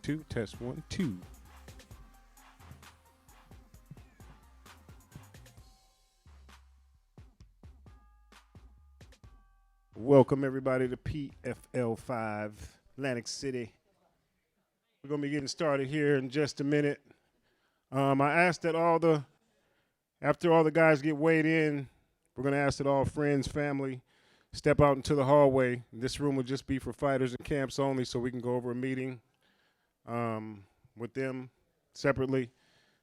2. Test 1, 2. Welcome everybody to PFL5, Atlantic City. We're gonna be getting started here in just a minute. I asked that after all the guys get weighed in, we're gonna ask that all friends, family, step out into the hallway. This room will just be for fighters and camps only, so we can go over a meeting with them separately.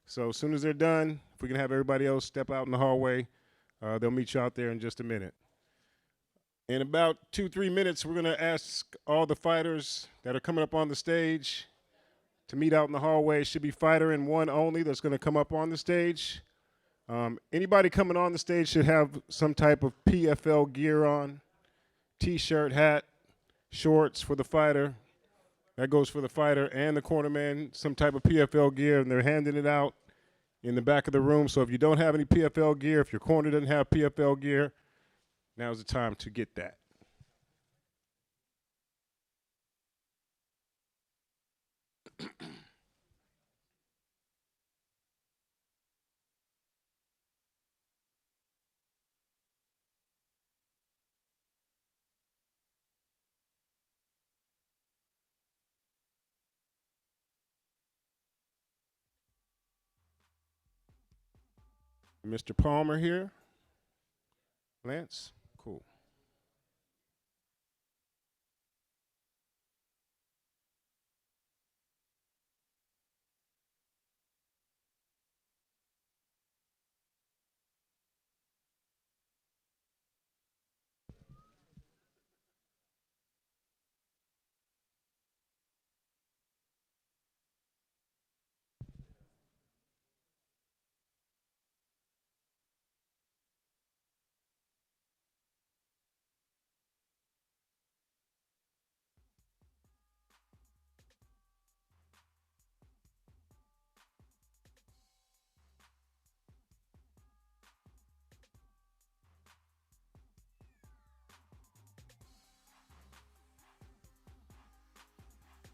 So as soon as they're done, if we can have everybody else step out in the hallway, they'll meet you out there in just a minute. In about 2-3 minutes, we're gonna ask all the fighters that are coming up on the stage to meet out in the hallway. It should be fighter and one only that's gonna come up on the stage. Anybody coming on the stage should have some type of PFL gear on, t-shirt, hat, shorts for the fighter. That goes for the fighter and the cornerman, some type of PFL gear, and they're handing it out in the back of the room. So if you don't have any PFL gear, if your corner doesn't have PFL gear, now's the time to get that. Mr. Palmer here. Lance? Cool.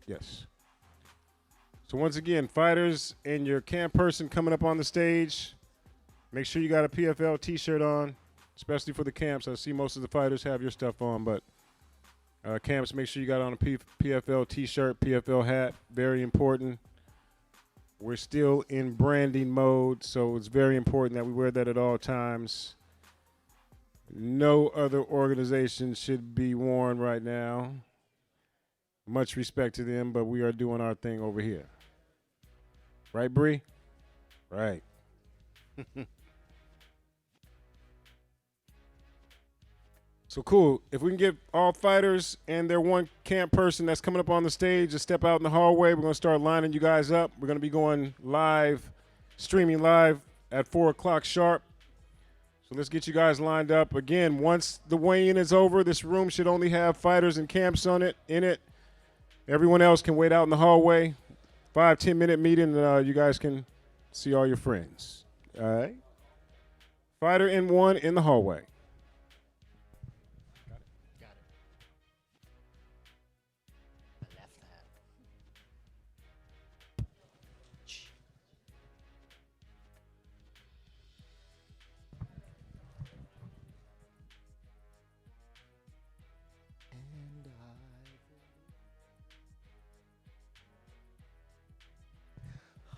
Yes. So once again, fighters and your camp person coming up on the stage, make sure you got a PFL t-shirt on, especially for the camps. I see most of the fighters have your stuff on, but camps, make sure you got on a PFL t-shirt, PFL hat, very important. We're still in branding mode, so it's very important that we wear that at all times. No other organization should be worn right now. Much respect to them, but we are doing our thing over here. Right, Bree? Right. So cool. If we can get all fighters and their one camp person that's coming up on the stage to step out in the hallway, we're going to start lining you guys up. We're going to be going live, streaming live at 4 o'clock sharp. So let's get you guys lined up. Again, once the weigh-in is over, this room should only have fighters and camps in it. Everyone else can wait out in the hallway. 5-10 minute meeting, you guys can see all your friends. All right? Fighter in one in the hallway. Got it. My left hand. And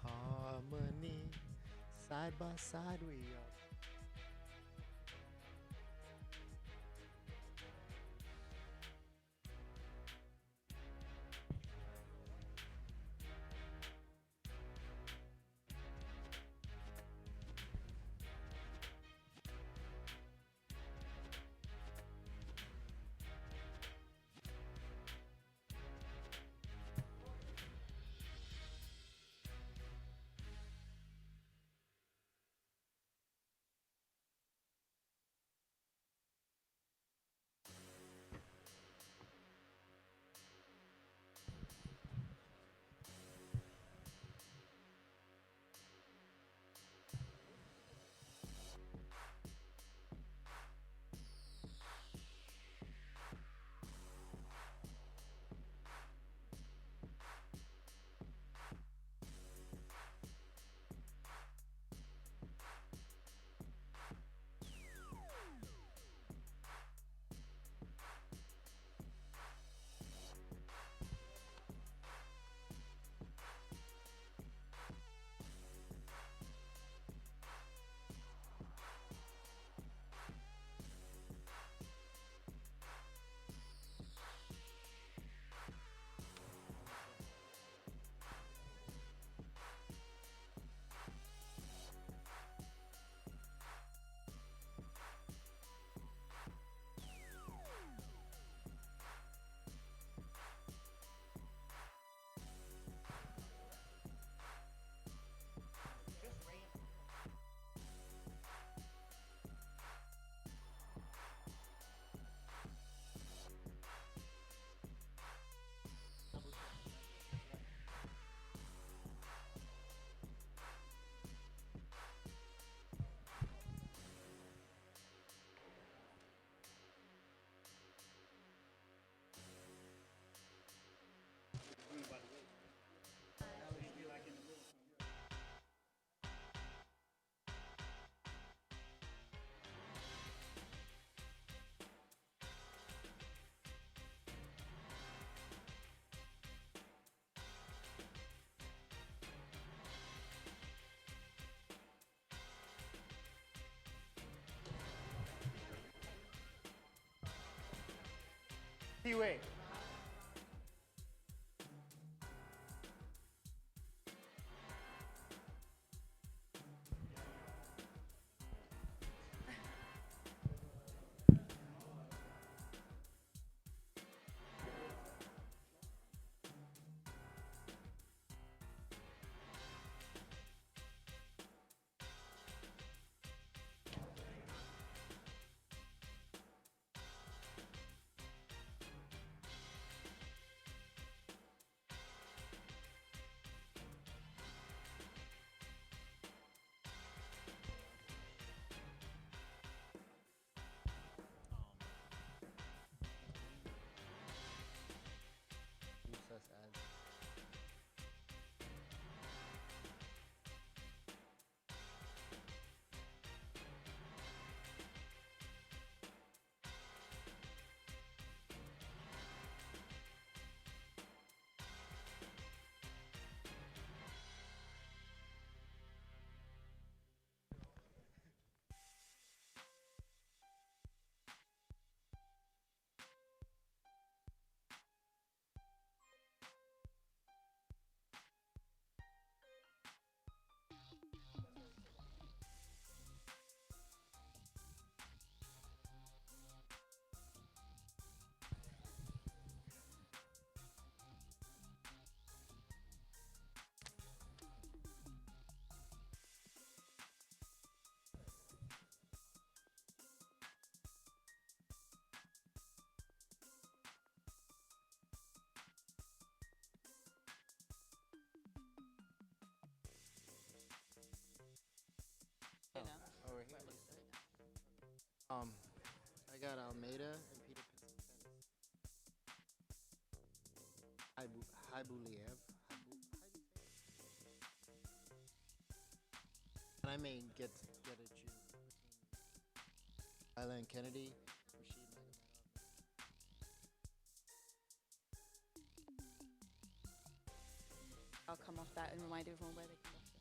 harmony, side by side we are. P-Way. Use us as over here. I got Almeida and Peter Hybuliev. And I may get to choose between Isla and Kennedy, Rashid Magomedov. I'll come off that and remind everyone where they can watch it.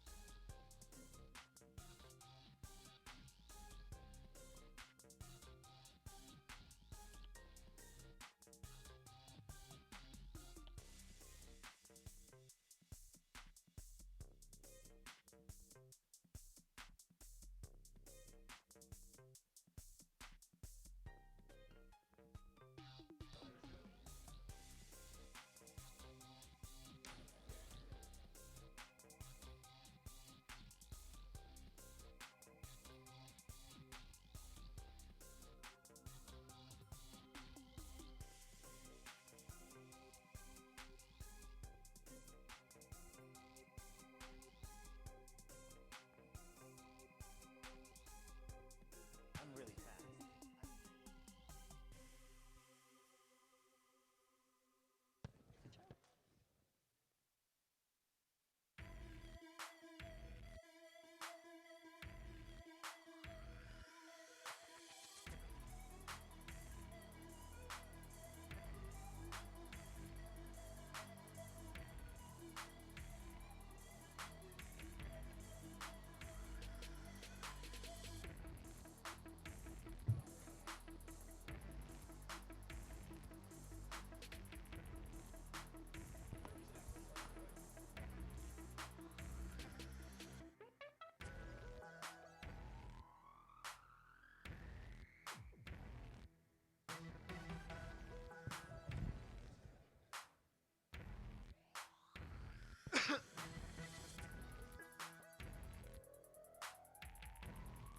I'm really fast.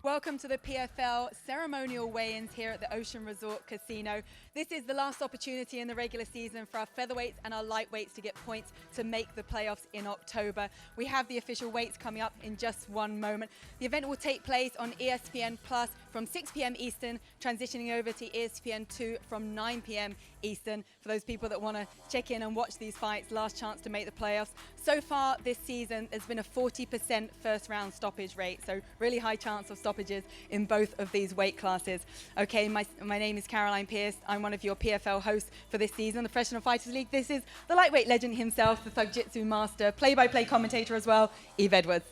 Welcome to the PFL ceremonial weigh-ins here at the Ocean Resort Casino. This is the last opportunity in the regular season for our featherweights and our lightweights to get points to make the playoffs in October. We have the official weights coming up in just one moment. The event will take place on ESPN Plus from 6 p.m. Eastern, transitioning over to ESPN2 from 9 p.m. Eastern. For those people that want to check in and watch these fights, last chance to make the playoffs. So far this season, there's been a 40% first round stoppage rate, so really high chance of stoppages in both of these weight classes. Okay, my name is Caroline Pierce. I'm one of your PFL hosts for this season, the Professional Fighters League. This is the lightweight legend himself, the Thug Jitsu master, play-by-play commentator as well, Eve Edwards.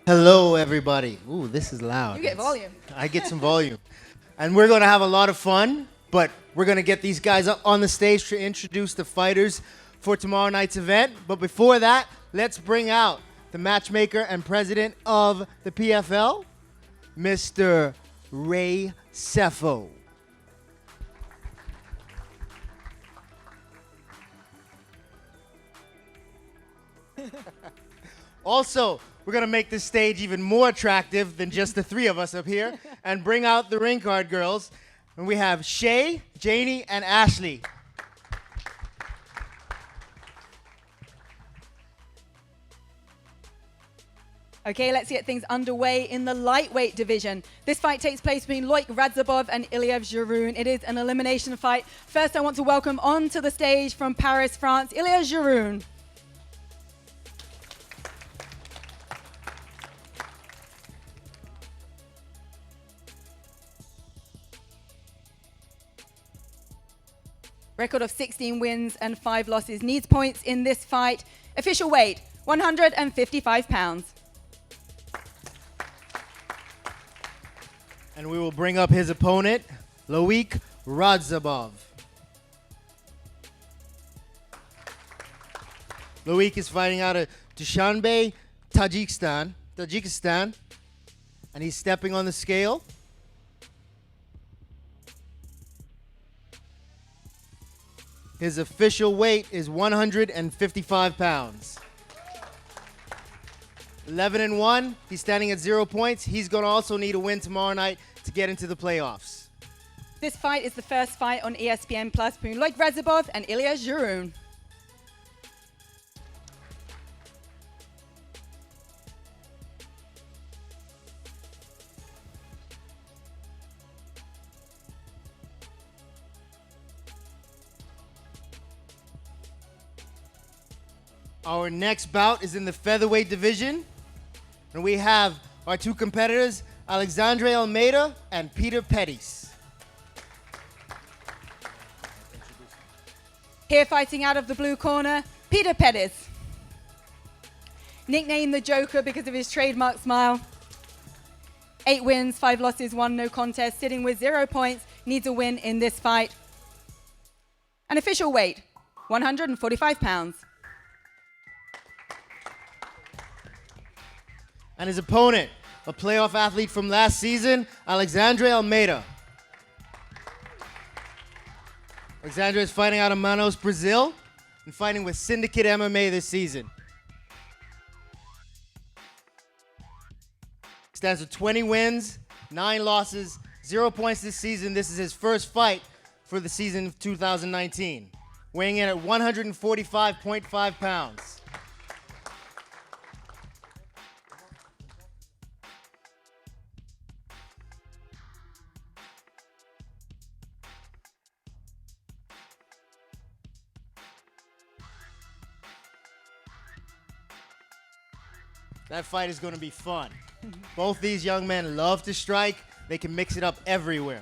Hello, everybody. Ooh, this is loud. You get volume. I get some volume. And we're going to have a lot of fun, but we're going to get these guys up on the stage to introduce the fighters for tomorrow night's event. But before that, let's bring out the matchmaker and president of the PFL, Mr. Ray Cepho. Also, we're going to make this stage even more attractive than just the three of us up here and bring out the ring card girls. And we have Shay, Janie, and Ashley. Okay, let's get things underway in the lightweight division. This fight takes place between Loic Radzhabov and Iliev Giroun. It is an elimination fight. First, I want to welcome onto the stage from Paris, France, Iliev Giroun. Record of 16 wins and 5 losses. Needs points in this fight. Official weight, 155 pounds. And we will bring up his opponent, Loic Radzhabov. Loic is fighting out of Dushanbe, Tajikistan, and he's stepping on the scale. His official weight is 155 pounds. 11-1. He's standing at 0 points. He's going to also need a win tomorrow night to get into the playoffs. This fight is the first fight on ESPN Plus between Loic Radzhabov and Iliev Giroun. Our next bout is in the featherweight division. And we have our two competitors, Alexandre Almeida and Peter Pettis. Here fighting out of the blue corner, Peter Pettis. Nicknamed the Joker because of his trademark smile. 8 wins, 5 losses, 1 no contest, sitting with 0 points, needs a win in this fight. An official weight, 145 pounds. And his opponent, a playoff athlete from last season, Alexandre Almeida. Alexandre is fighting out of Manaus, Brazil, and fighting with Syndicate MMA this season. Stands with 20 wins, 9 losses, 0 points this season. This is his first fight for the season of 2019. Weighing in at 145.5 pounds. That fight is going to be fun. Both these young men love to strike. They can mix it up everywhere.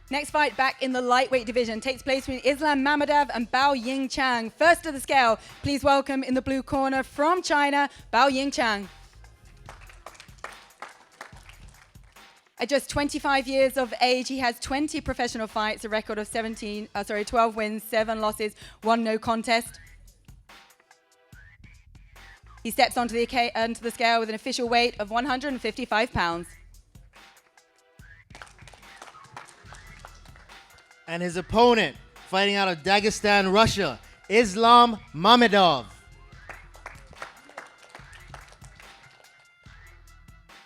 Next fight back in the lightweight division takes place between Islam Mamedov and Bao Yingchang. First to the scale, please welcome in the blue corner from China, Bao Yingchang. At just 25 years of age, he has 20 professional fights, a record of 12 wins, 7 losses, 1 no contest. He steps onto the scale with an official weight of 155 pounds. And his opponent, fighting out of Dagestan, Russia, Islam Mamedov.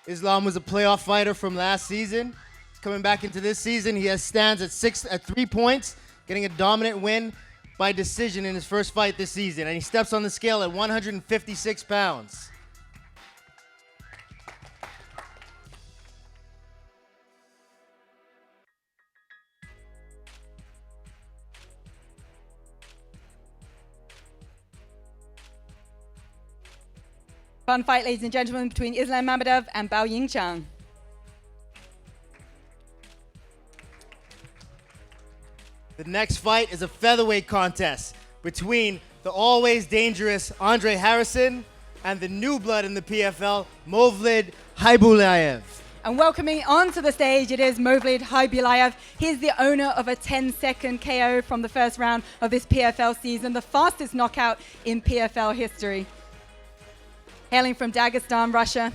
Islam was a playoff fighter from last season. He's coming back into this season. He stands at 3 points, getting a dominant win by decision in his first fight this season. And he steps on the scale at 156 pounds. Fun fight, ladies and gentlemen, between Islam Mamedov and Bao Yingchang. The next fight is a featherweight contest between the always dangerous Andre Harrison and the new blood in the PFL, Movlid Haibulayev. And welcoming onto the stage, it is Movlid Haybulayev. He's the owner of a 10-second KO from the first round of this PFL season, the fastest knockout in PFL history. Hailing from Dagestan, Russia.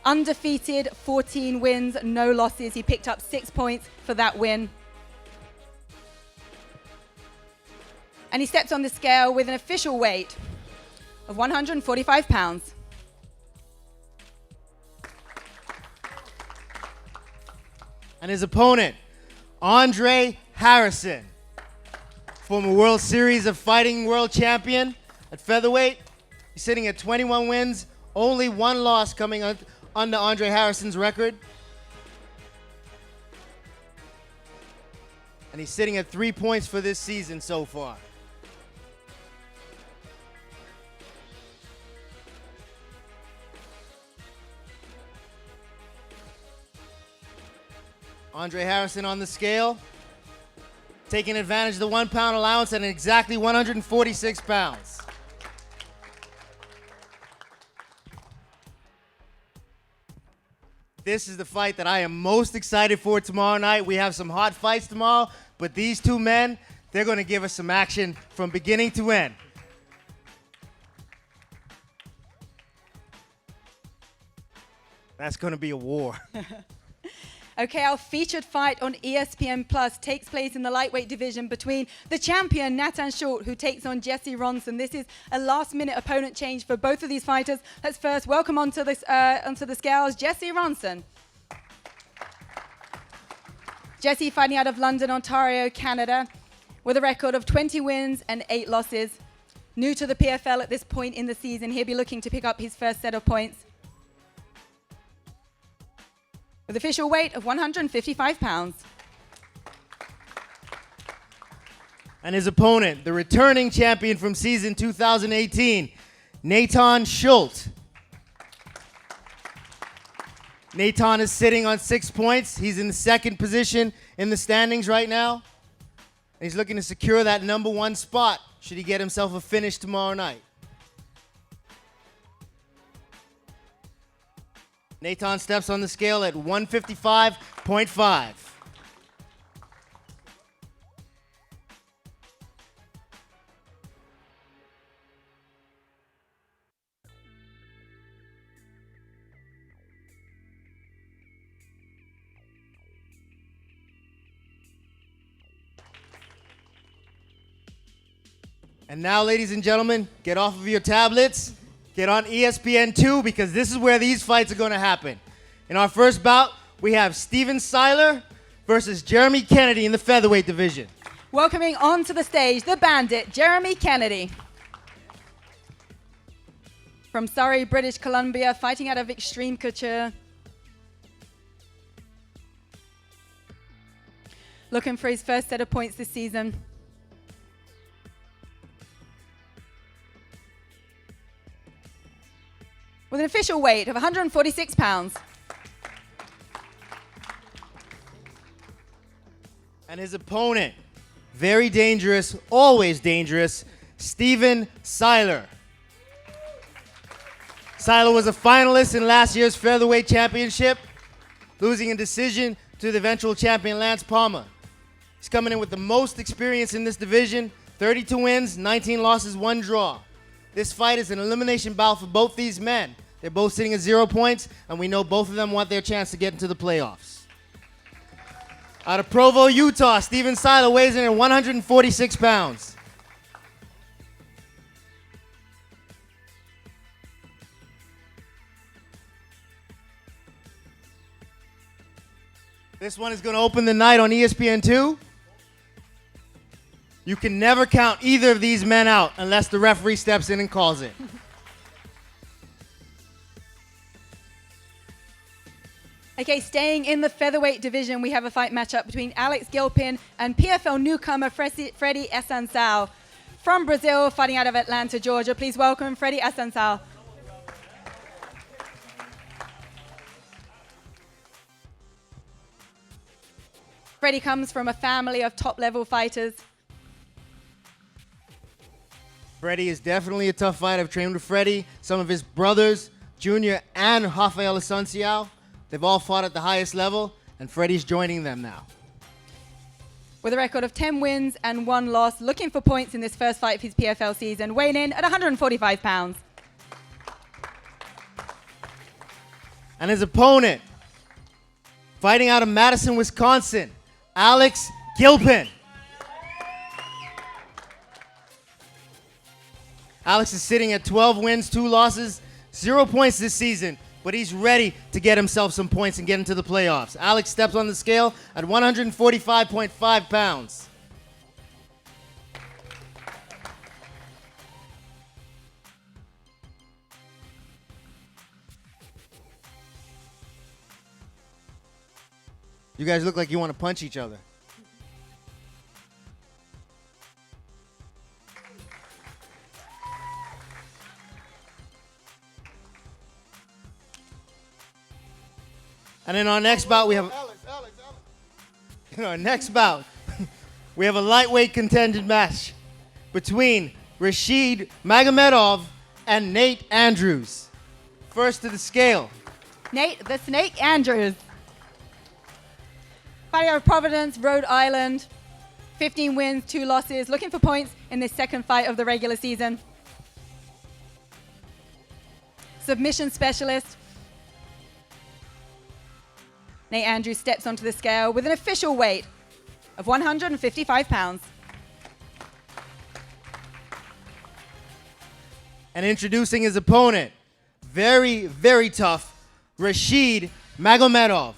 Undefeated, 14 wins, no losses. He picked up 6 points for that win. And he steps on the scale with an official weight of 145 pounds. And his opponent, Andre Harrison, former World Series of Fighting world champion at featherweight. He's sitting at 21 wins, only 1 loss coming under Andre Harrison's record. And he's sitting at 3 points for this season so far. Andre Harrison on the scale, taking advantage of the 1 pound allowance at exactly 146 pounds. This is the fight that I am most excited for tomorrow night. We have some hot fights tomorrow, but these two men, they're going to give us some action from beginning to end. That's going to be a war. Okay, our featured fight on ESPN Plus takes place in the lightweight division between the champion Nathan Schultz, who takes on Jesse Ronson. This is a last-minute opponent change for both of these fighters. Let's first welcome onto the scales Jesse Ronson. Jesse fighting out of London, Ontario, Canada, with a record of 20 wins and 8 losses. New to the PFL at this point in the season, he'll be looking to pick up his first set of points. With official weight of 155 pounds. And his opponent, the returning champion from season 2018, Nathan Schultz. Nathan is sitting on 6 points. He's in the second position in the standings right now. And he's looking to secure that #1 spot should he get himself a finish tomorrow night. Nathan steps on the scale at 155.5. And now, ladies and gentlemen, get off of your tablets. Get on ESPN2 because this is where these fights are going to happen. In our first bout, we have Steven Seiler versus Jeremy Kennedy in the featherweight division. Welcoming onto the stage, the bandit, Jeremy Kennedy. From Surrey, British Columbia, fighting out of Extreme Couture. Looking for his first set of points this season. With an official weight of 146 pounds. And his opponent, very dangerous, always dangerous, Steven Seiler. Seiler was a finalist in last year's featherweight championship, losing in decision to the eventual champion Lance Palmer. He's coming in with the most experience in this division, 32 wins, 19 losses, 1 draw. This fight is an elimination bout for both these men. They're both sitting at 0 points, and we know both of them want their chance to get into the playoffs. Out of Provo, Utah, Steven Seiler weighs in at 146 pounds. This one is going to open the night on ESPN2. You can never count either of these men out unless the referee steps in and calls it. Okay, staying in the featherweight division, we have a fight matchup between Alex Gilpin and PFL newcomer Freddie Assunção. From Brazil, fighting out of Atlanta, Georgia. Please welcome Freddie Assunção. Freddie comes from a family of top-level fighters. Freddie is definitely a tough fighter. I've trained with Freddie, some of his brothers, Junior and Rafael Assunção. They've all fought at the highest level, and Freddie's joining them now. With a record of 10 wins and 1 loss, looking for points in this first fight of his PFL season, weighing in at 145 pounds. And his opponent, fighting out of Madison, Wisconsin, Alex Gilpin. Alex is sitting at 12 wins, 2 losses, 0 points this season, but he's ready to get himself some points and get into the playoffs. Alex steps on the scale at 145.5 pounds. You guys look like you want to punch each other. And in our next bout, we have in our next bout, we have a lightweight contended match between Rashid Magomedov and Nate Andrews. First to the scale. Nate the Snake Andrews. Fighting out of Providence, Rhode Island. 15 wins, 2 losses. Looking for points in this second fight of the regular season. Submission specialist. Nate Andrews steps onto the scale with an official weight of 155 pounds. And introducing his opponent, very, very tough, Rashid Magomedov.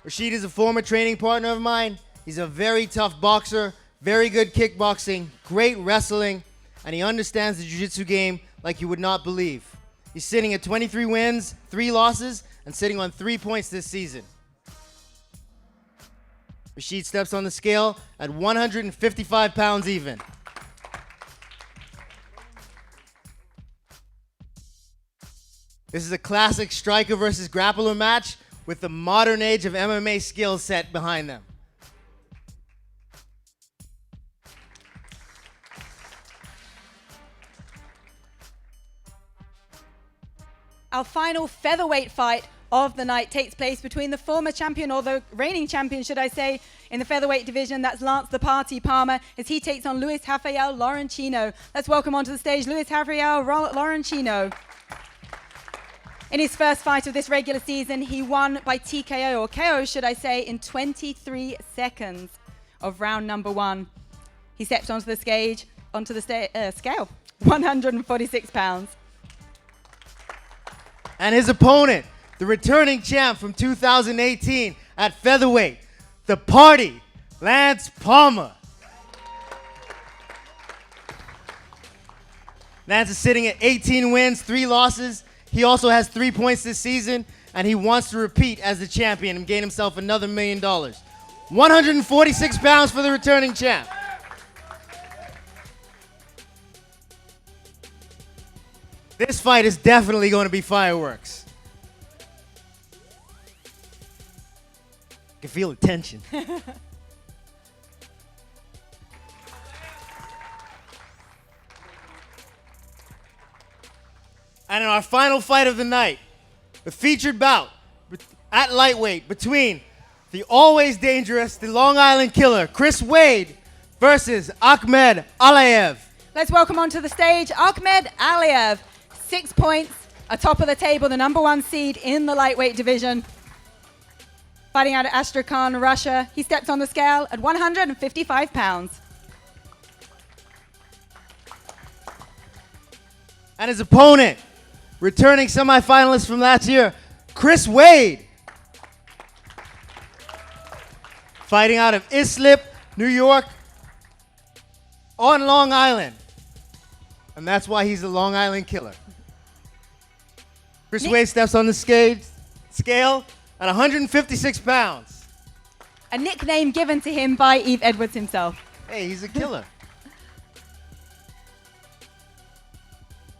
Rashid is a former training partner of mine. He's a very tough boxer, very good kickboxing, great wrestling, and he understands the jiu-jitsu game like you would not believe. He's sitting at 23 wins, 3 losses, and sitting on 3 points this season. Rashid steps on the scale at 155 pounds even. This is a classic striker versus grappler match with the modern age of MMA skill set behind them. Our final featherweight fight of the night takes place between the former champion, or the reigning champion, should I say, in the featherweight division. That's Lance the Party Palmer, as he takes on Luis Rafael Lorenzino. Let's welcome onto the stage Luis Rafael Lorenzino. In his first fight of this regular season, he won by TKO, or KO, should I say, in 23 seconds of round number 1. He steps onto the scale, 146 pounds. And his opponent, the returning champ from 2018 at featherweight, the Party, Lance Palmer. Lance is sitting at 18 wins, 3 losses. He also has 3 points this season, and he wants to repeat as the champion and gain himself another $1 million. 146 pounds for the returning champ. This fight is definitely going to be fireworks. I can feel the tension. And in our final fight of the night, the featured bout at lightweight between the always dangerous, the Long Island Killer, Chris Wade, versus Ahmed Aliyev. Let's welcome onto the stage Ahmed Aliyev. 6 points, atop of the table, the number 1 seed in the lightweight division. Fighting out of Astrakhan, Russia. He steps on the scale at 155 pounds. And his opponent, returning semifinalist from last year, Chris Wade. Fighting out of Islip, New York, on Long Island. And that's why he's the Long Island Killer. Chris Wade steps on the scale at 156 pounds. A nickname given to him by Eve Edwards himself. Hey, he's a killer.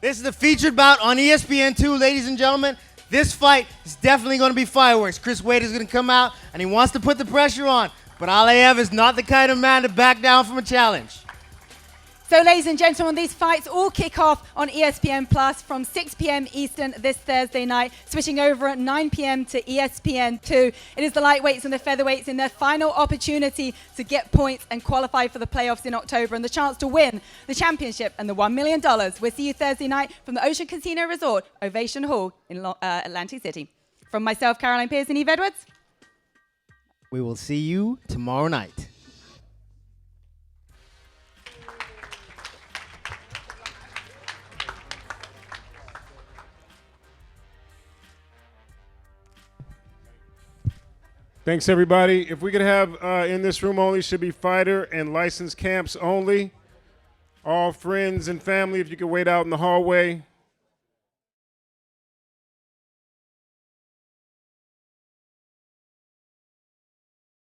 This is the featured bout on ESPN2, ladies and gentlemen. This fight is definitely going to be fireworks. Chris Wade is going to come out, and he wants to put the pressure on. But Aliyev is not the kind of man to back down from a challenge. So, ladies and gentlemen, these fights all kick off on ESPN Plus from 6 p.m. Eastern this Thursday night, switching over at 9 p.m. to ESPN2. It is the lightweights and the featherweights in their final opportunity to get points and qualify for the playoffs in October and the chance to win the championship and the $1 million. We'll see you Thursday night from the Ocean Casino Resort, Ovation Hall in Atlantic City. From myself, Caroline Pierce and Eve Edwards. We will see you tomorrow night. Thanks, everybody. If we could have in this room only, should be fighter and licensed camps only. All friends and family, if you could wait out in the hallway.